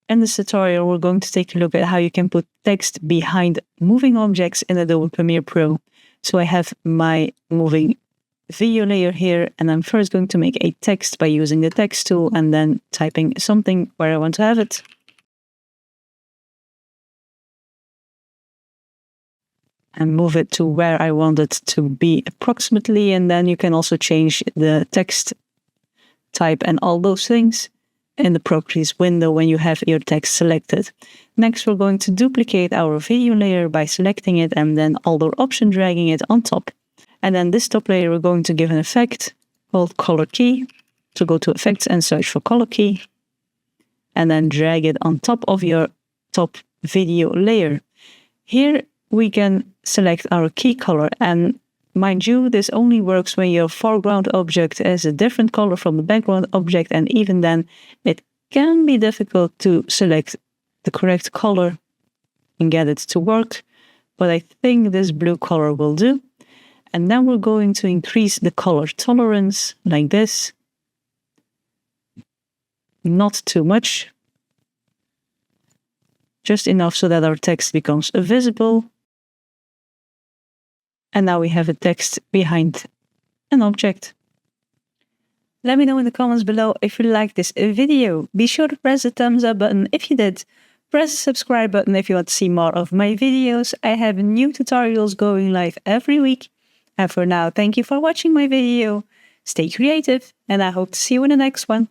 In this tutorial, we're going to take a look at how you can put text behind moving objects in Adobe Premiere Pro. So I have my moving video layer here, and I'm first going to make a text by using the text tool and then typing something where I want to have it. And move it to where I want it to be approximately, and then you can also change the text type and all those things in the Procreate window when you have your text selected. Next, we're going to duplicate our video layer by selecting it and then Alt Option dragging it on top. And then this top layer, we're going to give an effect called Color Key. So go to Effects and search for Color Key, and then drag it on top of your top video layer. Here we can select our key color, and mind you, this only works when your foreground object is a different color from the background object, and even then it can be difficult to select the correct color and get it to work, but I think this blue color will do. And then we're going to increase the color tolerance like this. Not too much, just enough so that our text becomes visible. And now we have a text behind an object. Let me know in the comments below if you liked this video. Be sure to press the thumbs up button if you did. Press the subscribe button if you want to see more of my videos. I have new tutorials going live every week. And for now, thank you for watching my video. Stay creative, and I hope to see you in the next one.